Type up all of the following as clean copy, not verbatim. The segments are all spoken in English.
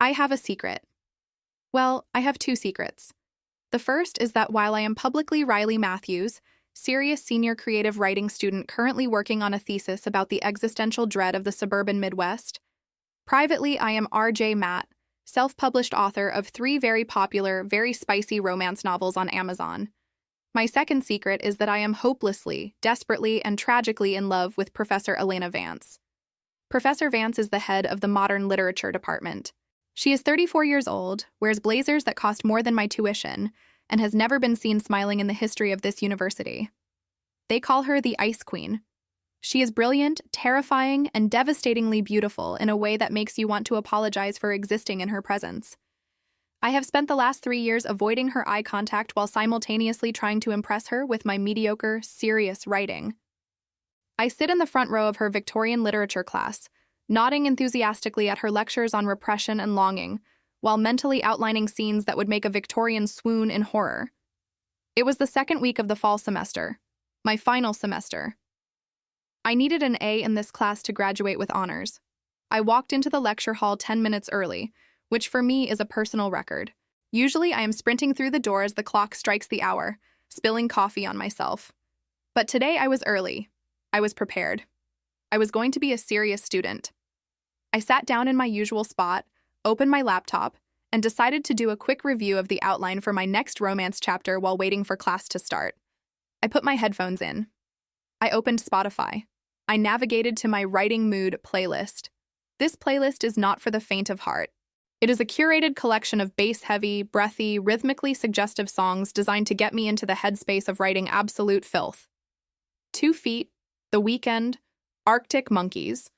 I have a secret. Well, I have two secrets. The first is that while I am publicly Riley Matthews, serious senior creative writing student currently working on a thesis about the existential dread of the suburban Midwest, privately I am R.J. Matt, self-published author of 3 very popular, very spicy romance novels on Amazon. My second secret is that I am hopelessly, desperately, and tragically in love with Professor Elena Vance. Professor Vance is the head of the Modern Literature department. She is 34 years old, wears blazers that cost more than my tuition, and has never been seen smiling in the history of this university. They call her the Ice Queen. She is brilliant, terrifying, and devastatingly beautiful in a way that makes you want to apologize for existing in her presence. I have spent the last 3 years avoiding her eye contact while simultaneously trying to impress her with my mediocre, serious writing. I sit in the front row of her Victorian Literature class, nodding enthusiastically at her lectures on repression and longing, while mentally outlining scenes that would make a Victorian swoon in horror. It was the second week of the fall semester, my final semester. I needed an A in this class to graduate with honors. I walked into the lecture hall 10 minutes early, which for me is a personal record. Usually I am sprinting through the door as the clock strikes the hour, spilling coffee on myself. But today I was early. I was prepared. I was going to be a serious student. I sat down in my usual spot, opened my laptop, and decided to do a quick review of the outline for my next romance chapter while waiting for class to start. I put my headphones in. I opened Spotify. I navigated to my Writing Mood playlist. This playlist is not for the faint of heart. It is a curated collection of bass-heavy, breathy, rhythmically suggestive songs designed to get me into the headspace of writing absolute filth. 2 Feet, The Weeknd, Arctic Monkeys.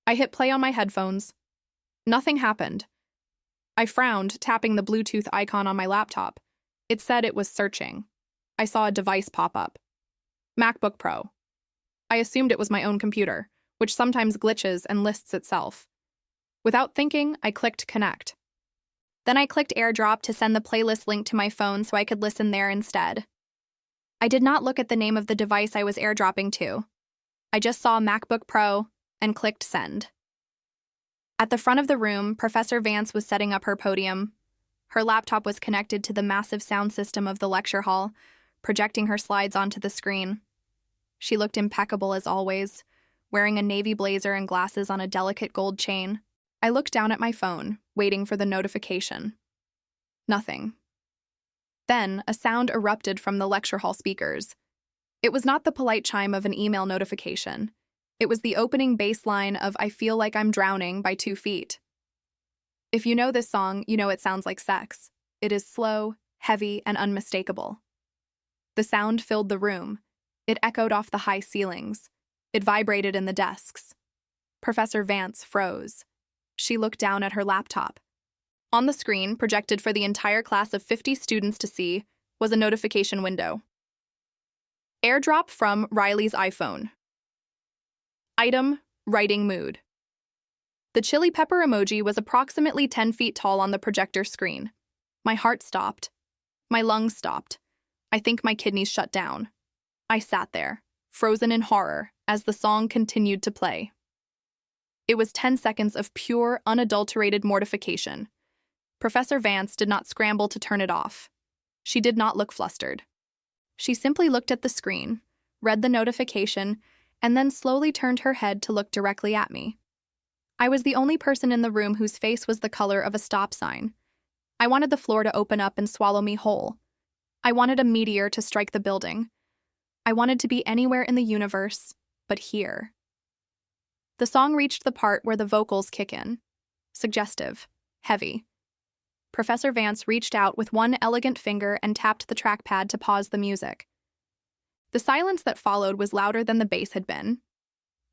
I hit play on my headphones. Nothing happened. I frowned, tapping the Bluetooth icon on my laptop. It said it was searching. I saw a device pop up. MacBook Pro. I assumed it was my own computer, which sometimes glitches and lists itself. Without thinking, I clicked connect. Then I clicked Airdrop to send the playlist link to my phone so I could listen there instead. I did not look at the name of the device I was airdropping to. I just saw MacBook Pro and clicked send. At the front of the room, Professor Vance was setting up her podium. Her laptop was connected to the massive sound system of the lecture hall, projecting her slides onto the screen. She looked impeccable as always, wearing a navy blazer and glasses on a delicate gold chain. I looked down at my phone, waiting for the notification. Nothing. Then, a sound erupted from the lecture hall speakers. It was not the polite chime of an email notification. It was the opening bass line of I Feel Like I'm Drowning by 2 Feet. If you know this song, you know it sounds like sex. It is slow, heavy, and unmistakable. The sound filled the room. It echoed off the high ceilings. It vibrated in the desks. Professor Vance froze. She looked down at her laptop. On the screen, projected for the entire class of 50 students to see, was a notification window. Airdrop from Riley's iPhone. Item, writing mood. The chili pepper emoji was approximately 10 feet tall on the projector screen. My heart stopped. My lungs stopped. I think my kidneys shut down. I sat there, frozen in horror, as the song continued to play. It was 10 seconds of pure, unadulterated mortification. Professor Vance did not scramble to turn it off. She did not look flustered. She simply looked at the screen, read the notification, and then slowly turned her head to look directly at me. I was the only person in the room whose face was the color of a stop sign. I wanted the floor to open up and swallow me whole. I wanted a meteor to strike the building. I wanted to be anywhere in the universe, but here. The song reached the part where the vocals kick in. Suggestive. Heavy. Professor Vance reached out with one elegant finger and tapped the trackpad to pause the music. The silence that followed was louder than the bass had been.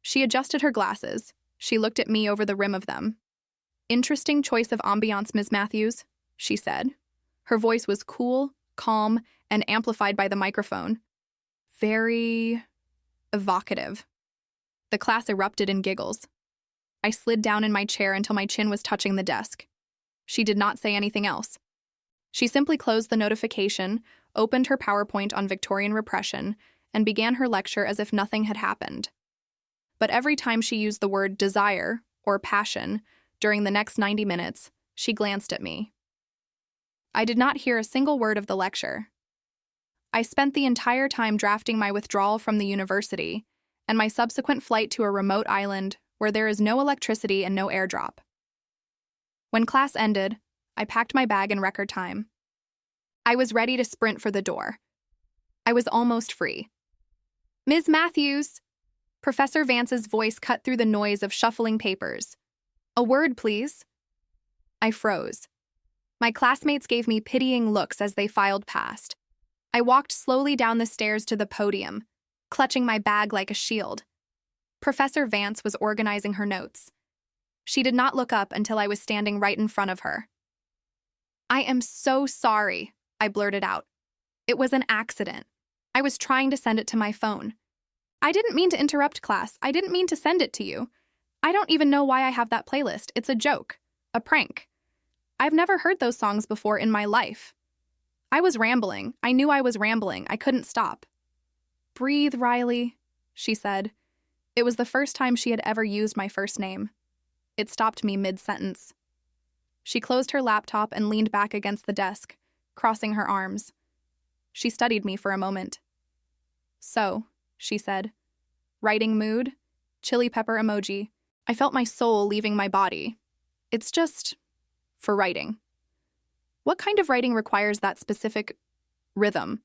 She adjusted her glasses. She looked at me over the rim of them. "Interesting choice of ambiance, Ms. Matthews," she said. Her voice was cool, calm, and amplified by the microphone. Very evocative. The class erupted in giggles. I slid down in my chair until my chin was touching the desk. She did not say anything else. She simply closed the notification, opened her PowerPoint on Victorian repression, and began her lecture as if nothing had happened. But every time she used the word desire or passion during the next 90 minutes, She glanced at me. I did not hear a single word of the lecture. I spent the entire time drafting my withdrawal from the university and my subsequent flight to a remote island where there is no electricity and no airdrop. When class ended, I packed my bag in record time. I was ready to sprint for the door. I was almost free. "Ms. Matthews!" Professor Vance's voice cut through the noise of shuffling papers. "A word, please." I froze. My classmates gave me pitying looks as they filed past. I walked slowly down the stairs to the podium, clutching my bag like a shield. Professor Vance was organizing her notes. She did not look up until I was standing right in front of her. "I am so sorry," I blurted out. "It was an accident. I was trying to send it to my phone. I didn't mean to interrupt class. I didn't mean to send it to you. I don't even know why I have that playlist. It's a joke, a prank. I've never heard those songs before in my life." I was rambling. I knew I was rambling. I couldn't stop. "Breathe, Riley," she said. It was the first time she had ever used my first name. It stopped me mid-sentence. She closed her laptop and leaned back against the desk, crossing her arms. She studied me for a moment. "So," she said. "Writing mood? Chili pepper emoji." I felt my soul leaving my body. "It's just for writing." "What kind of writing requires that specific rhythm?"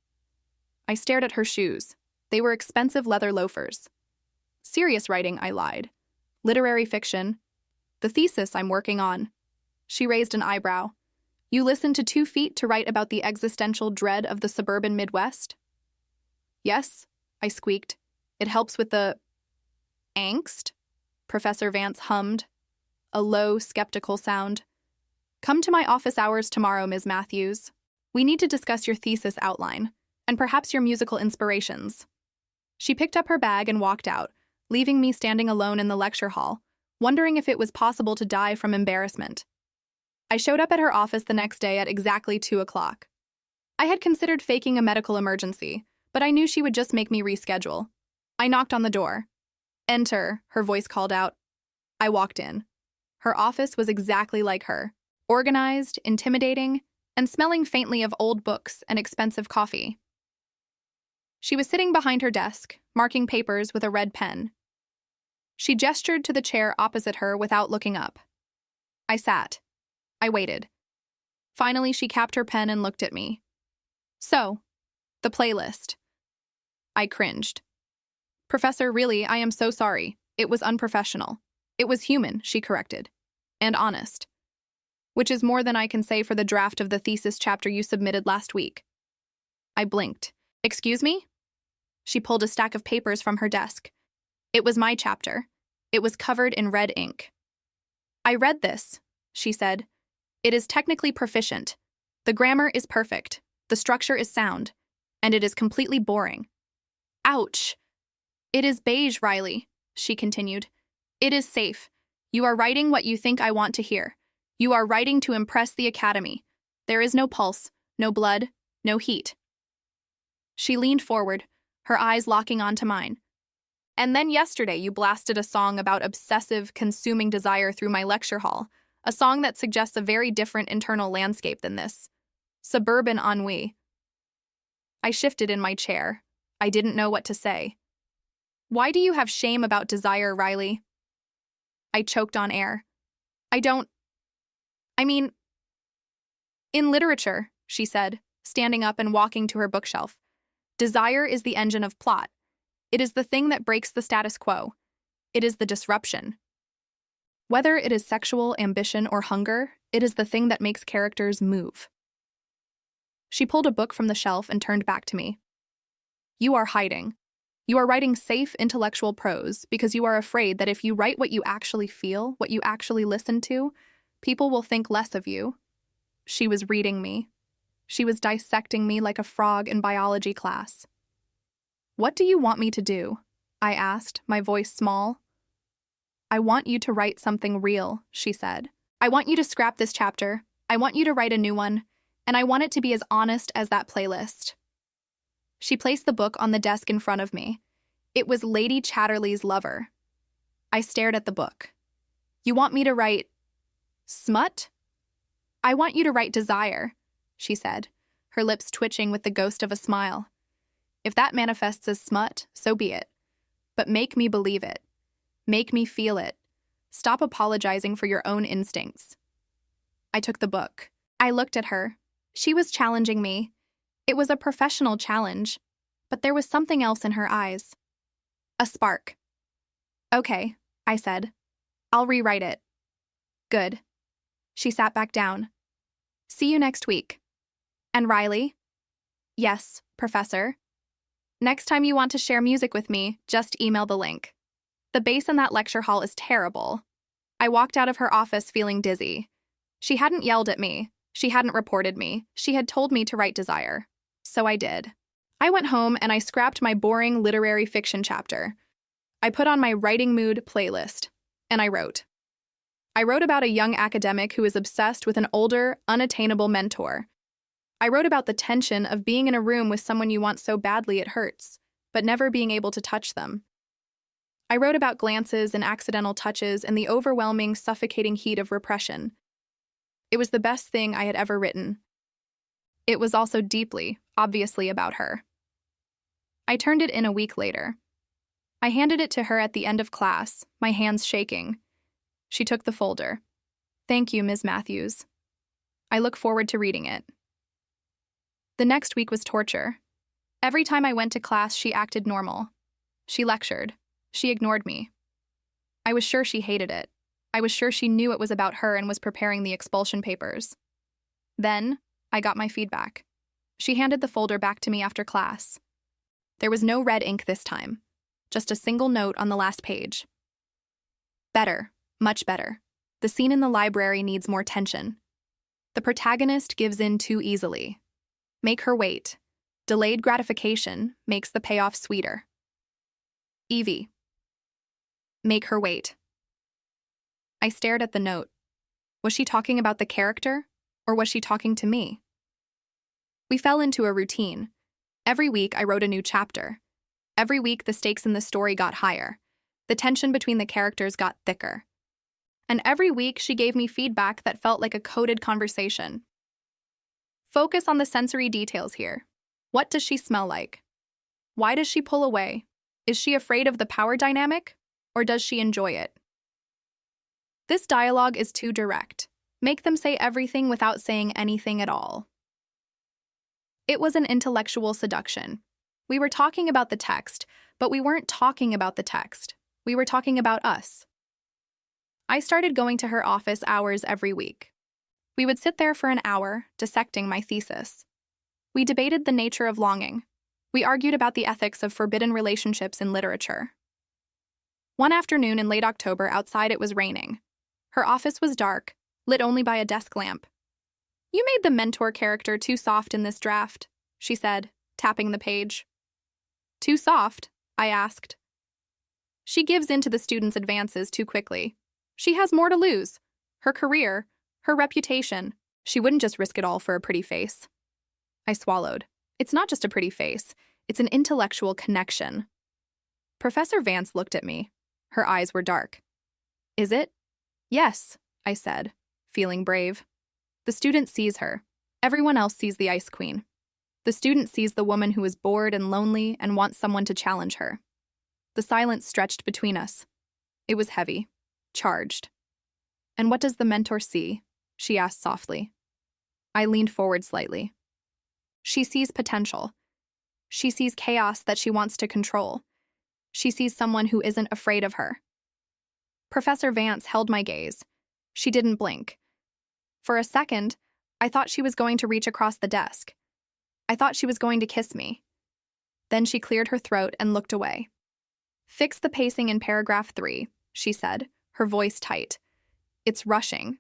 I stared at her shoes. They were expensive leather loafers. "Serious writing," I lied. "Literary fiction. The thesis I'm working on." She raised an eyebrow. "You listen to 2 feet to write about the existential dread of the suburban Midwest?" "Yes," I squeaked. "It helps with the angst," Professor Vance hummed, a low, skeptical sound. "Come to my office hours tomorrow, Ms. Matthews. We need to discuss your thesis outline, and perhaps your musical inspirations." She picked up her bag and walked out, leaving me standing alone in the lecture hall, wondering if it was possible to die from embarrassment. I showed up at her office the next day at exactly 2:00. I had considered faking a medical emergency, but I knew she would just make me reschedule. I knocked on the door. "Enter," her voice called out. I walked in. Her office was exactly like her, organized, intimidating, and smelling faintly of old books and expensive coffee. She was sitting behind her desk, marking papers with a red pen. She gestured to the chair opposite her without looking up. I sat. I waited. Finally, she capped her pen and looked at me. "So, the playlist." I cringed. "Professor, really, I am so sorry. It was unprofessional. It was human," she corrected. "And honest. Which is more than I can say for the draft of the thesis chapter you submitted last week." I blinked. "Excuse me?" She pulled a stack of papers from her desk. It was my chapter. It was covered in red ink. "I read this," she said. "It is technically proficient. The grammar is perfect. The structure is sound. And it is completely boring." Ouch! "It is beige, Riley," she continued. "It is safe. You are writing what you think I want to hear. You are writing to impress the academy. There is no pulse, no blood, no heat." She leaned forward, her eyes locking onto mine. "And then yesterday you blasted a song about obsessive, consuming desire through my lecture hall, a song that suggests a very different internal landscape than this. Suburban ennui." I shifted in my chair. I didn't know what to say. "Why do you have shame about desire, Riley?" I choked on air. I mean, in literature," she said, standing up and walking to her bookshelf, "desire is the engine of plot. It is the thing that breaks the status quo. It is the disruption. Whether it is sexual ambition or hunger, it is the thing that makes characters move." She pulled a book from the shelf and turned back to me. "You are hiding. You are writing safe intellectual prose because you are afraid that if you write what you actually feel, what you actually listen to, people will think less of you." She was reading me. She was dissecting me like a frog in biology class. "What do you want me to do?" I asked, my voice small. "I want you to write something real," she said. "I want you to scrap this chapter. I want you to write a new one. And I want it to be as honest as that playlist." She placed the book on the desk in front of me. It was Lady Chatterley's Lover. I stared at the book. "You want me to write smut?" I want you to write desire, she said, her lips twitching with the ghost of a smile. If that manifests as smut, so be it. But make me believe it. Make me feel it. Stop apologizing for your own instincts. I took the book. I looked at her. She was challenging me. It was a professional challenge, but there was something else in her eyes. A spark. Okay, I said. I'll rewrite it. Good. She sat back down. See you next week. And Riley? Yes, Professor. Next time you want to share music with me, just email the link. The bass in that lecture hall is terrible. I walked out of her office feeling dizzy. She hadn't yelled at me. She hadn't reported me. She had told me to write desire. So I did. I went home and I scrapped my boring literary fiction chapter. I put on my writing mood playlist, and I wrote. I wrote about a young academic who is obsessed with an older, unattainable mentor. I wrote about the tension of being in a room with someone you want so badly it hurts, but never being able to touch them. I wrote about glances and accidental touches and the overwhelming, suffocating heat of repression. It was the best thing I had ever written. It was also deeply, obviously about her. I turned it in a week later. I handed it to her at the end of class, my hands shaking. She took the folder. Thank you, Ms. Matthews. I look forward to reading it. The next week was torture. Every time I went to class, she acted normal. She lectured. She ignored me. I was sure she hated it. I was sure she knew it was about her and was preparing the expulsion papers. Then, I got my feedback. She handed the folder back to me after class. There was no red ink this time, just a single note on the last page. Better, much better. The scene in the library needs more tension. The protagonist gives in too easily. Make her wait. Delayed gratification makes the payoff sweeter. Evie. Make her wait. I stared at the note. Was she talking about the character, or was she talking to me? We fell into a routine. Every week I wrote a new chapter. Every week the stakes in the story got higher. The tension between the characters got thicker. And every week she gave me feedback that felt like a coded conversation. Focus on the sensory details here. What does she smell like? Why does she pull away? Is she afraid of the power dynamic, or does she enjoy it? This dialogue is too direct. Make them say everything without saying anything at all. It was an intellectual seduction. We were talking about the text, but we weren't talking about the text. We were talking about us. I started going to her office hours every week. We would sit there for an hour, dissecting my thesis. We debated the nature of longing. We argued about the ethics of forbidden relationships in literature. One afternoon in late October, outside it was raining. Her office was dark, lit only by a desk lamp. You made the mentor character too soft in this draft, she said, tapping the page. Too soft? I asked. She gives in to the students' advances too quickly. She has more to lose. Her career, her reputation. She wouldn't just risk it all for a pretty face. I swallowed. It's not just a pretty face. It's an intellectual connection. Professor Vance looked at me. Her eyes were dark. Is it? Yes, I said, feeling brave. The student sees her. Everyone else sees the Ice Queen. The student sees the woman who is bored and lonely and wants someone to challenge her. The silence stretched between us. It was heavy, charged. And what does the mentor see? She asked softly. I leaned forward slightly. She sees potential. She sees chaos that she wants to control. She sees someone who isn't afraid of her. Professor Vance held my gaze. She didn't blink. For a second, I thought she was going to reach across the desk. I thought she was going to kiss me. Then she cleared her throat and looked away. Fix the pacing in paragraph 3, she said, her voice tight. It's rushing.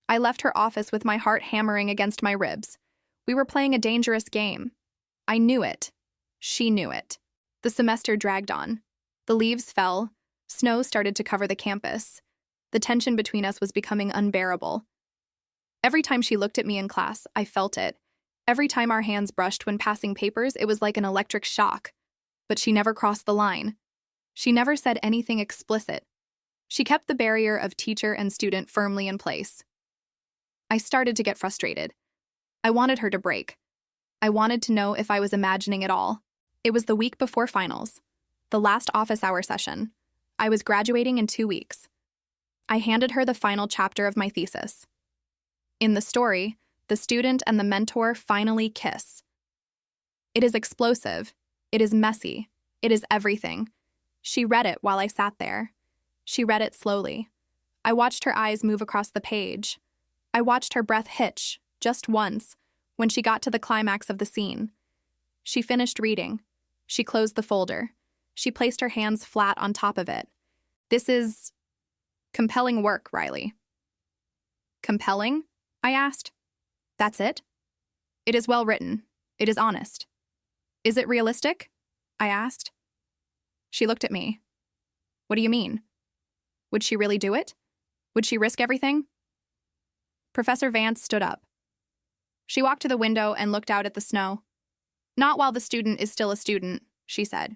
I left her office with my heart hammering against my ribs. We were playing a dangerous game. I knew it. She knew it. The semester dragged on. The leaves fell. Snow started to cover the campus. The tension between us was becoming unbearable. Every time she looked at me in class, I felt it. Every time our hands brushed when passing papers, it was like an electric shock. But she never crossed the line. She never said anything explicit. She kept the barrier of teacher and student firmly in place. I started to get frustrated. I wanted her to break. I wanted to know if I was imagining it all. It was the week before finals, the last office hour session. I was graduating in 2 weeks. I handed her the final chapter of my thesis. In the story, the student and the mentor finally kiss. It is explosive. It is messy. It is everything. She read it while I sat there. She read it slowly. I watched her eyes move across the page. I watched her breath hitch, just once, when she got to the climax of the scene. She finished reading. She closed the folder. She placed her hands flat on top of it. This is compelling work, Riley. Compelling? I asked. That's it? It is well written. It is honest. Is it realistic? I asked. She looked at me. What do you mean? Would she really do it? Would she risk everything? Professor Vance stood up. She walked to the window and looked out at the snow. Not while the student is still a student, she said.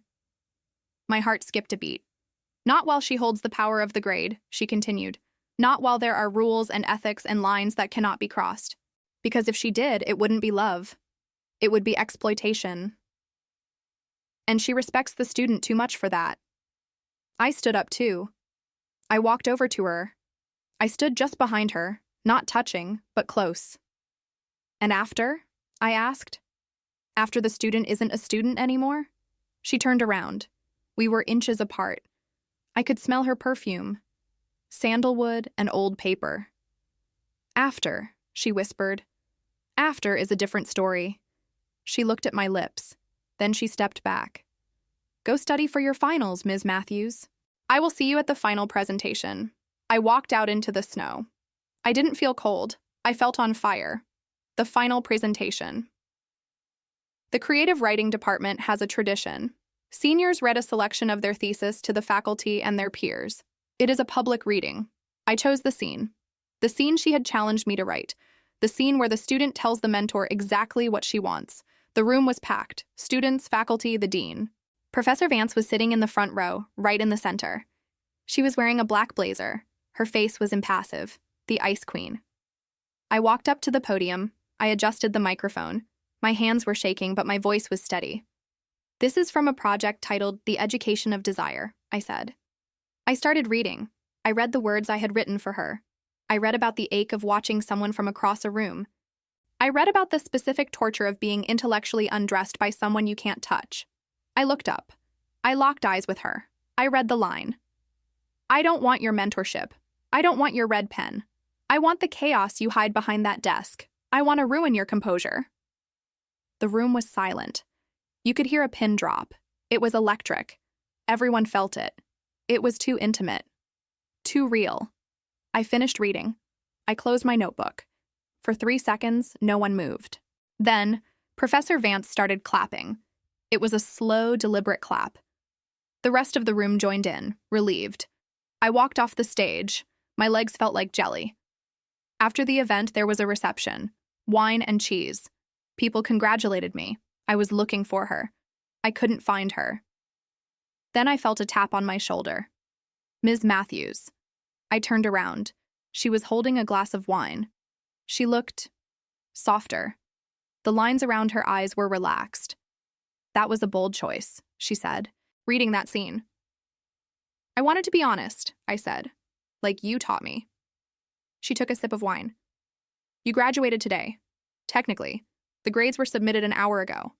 My heart skipped a beat. Not while she holds the power of the grade, she continued. Not while there are rules and ethics and lines that cannot be crossed. Because if she did, it wouldn't be love. It would be exploitation. And she respects the student too much for that. I stood up too. I walked over to her. I stood just behind her, not touching, but close. And after? I asked. After the student isn't a student anymore? She turned around. We were inches apart. I could smell her perfume. Sandalwood and old paper. After, she whispered. After is a different story. She looked at my lips. Then she stepped back. Go study for your finals, Ms. Matthews. I will see you at the final presentation. I walked out into the snow. I didn't feel cold. I felt on fire. The final presentation. The creative writing department has a tradition. Seniors read a selection of their thesis to the faculty and their peers. It is a public reading. I chose the scene. The scene she had challenged me to write. The scene where the student tells the mentor exactly what she wants. The room was packed. Students, faculty, the dean. Professor Vance was sitting in the front row, right in the center. She was wearing a black blazer. Her face was impassive. The Ice Queen. I walked up to the podium. I adjusted the microphone. My hands were shaking, but my voice was steady. This is from a project titled The Education of Desire, I said. I started reading. I read the words I had written for her. I read about the ache of watching someone from across a room. I read about the specific torture of being intellectually undressed by someone you can't touch. I looked up. I locked eyes with her. I read the line. I don't want your mentorship. I don't want your red pen. I want the chaos you hide behind that desk. I want to ruin your composure. The room was silent. You could hear a pin drop. It was electric. Everyone felt it. It was too intimate. Too real. I finished reading. I closed my notebook. For 3 seconds, no one moved. Then, Professor Vance started clapping. It was a slow, deliberate clap. The rest of the room joined in, relieved. I walked off the stage. My legs felt like jelly. After the event, there was a reception. Wine and cheese. People congratulated me. I was looking for her. I couldn't find her. Then I felt a tap on my shoulder. Ms. Matthews. I turned around. She was holding a glass of wine. She looked softer. The lines around her eyes were relaxed. That was a bold choice, she said, reading that scene. I wanted to be honest, I said, like you taught me. She took a sip of wine. You graduated today. Technically, the grades were submitted an hour ago.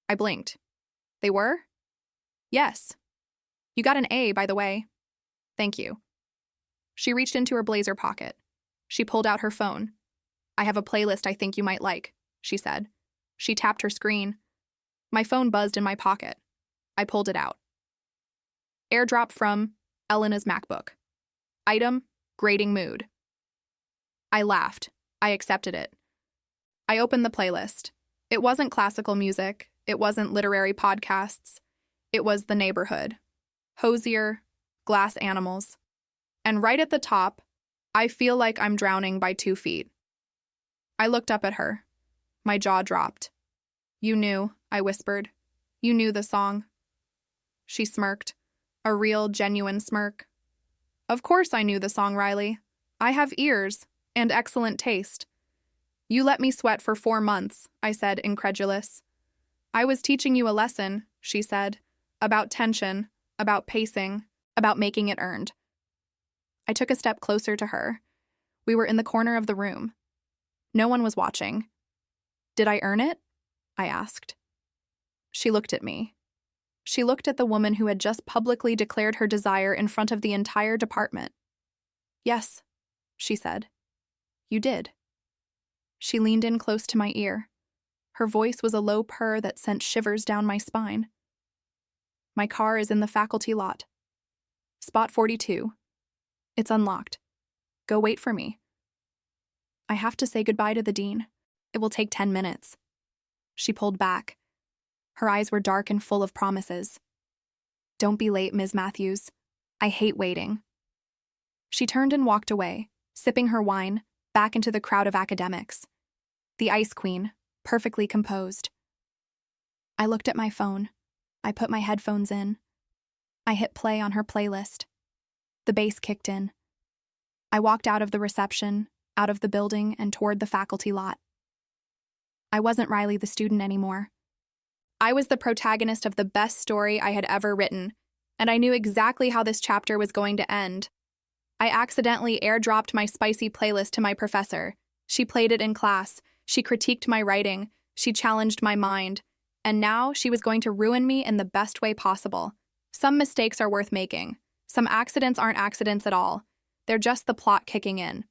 I blinked. They were? Yes. You got an A, by the way. Thank you. She reached into her blazer pocket. She pulled out her phone. I have a playlist I think you might like, she said. She tapped her screen. My phone buzzed in my pocket. I pulled it out. Airdrop from Elena's MacBook. Item, grading mood. I laughed. I accepted it. I opened the playlist. It wasn't classical music. It wasn't literary podcasts. It was The Neighborhood. Hosier, Glass Animals. And right at the top, I Feel Like I'm Drowning by 2 Feet. I looked up at her. My jaw dropped. You knew, I whispered. You knew the song. She smirked. A real, genuine smirk. Of course I knew the song, Riley. I have ears. And excellent taste. You let me sweat for 4 months, I said, incredulous. I was teaching you a lesson, she said, about tension, about pacing, about making it earned. I took a step closer to her. We were in the corner of the room. No one was watching. Did I earn it? I asked. She looked at me. She looked at the woman who had just publicly declared her desire in front of the entire department. Yes, she said. You did. She leaned in close to my ear. Her voice was a low purr that sent shivers down my spine. My car is in the faculty lot. Spot 42. It's unlocked. Go wait for me. I have to say goodbye to the dean. It will take 10 minutes. She pulled back. Her eyes were dark and full of promises. Don't be late, Ms. Matthews. I hate waiting. She turned and walked away, sipping her wine, back into the crowd of academics. The Ice Queen, perfectly composed. I looked at my phone. I put my headphones in. I hit play on her playlist. The bass kicked in. I walked out of the reception, out of the building, and toward the faculty lot. I wasn't Riley the student anymore. I was the protagonist of the best story I had ever written, and I knew exactly how this chapter was going to end. I accidentally airdropped my spicy playlist to my professor. She played it in class. She critiqued my writing. She challenged my mind. And now she was going to ruin me in the best way possible. Some mistakes are worth making. Some accidents aren't accidents at all. They're just the plot kicking in.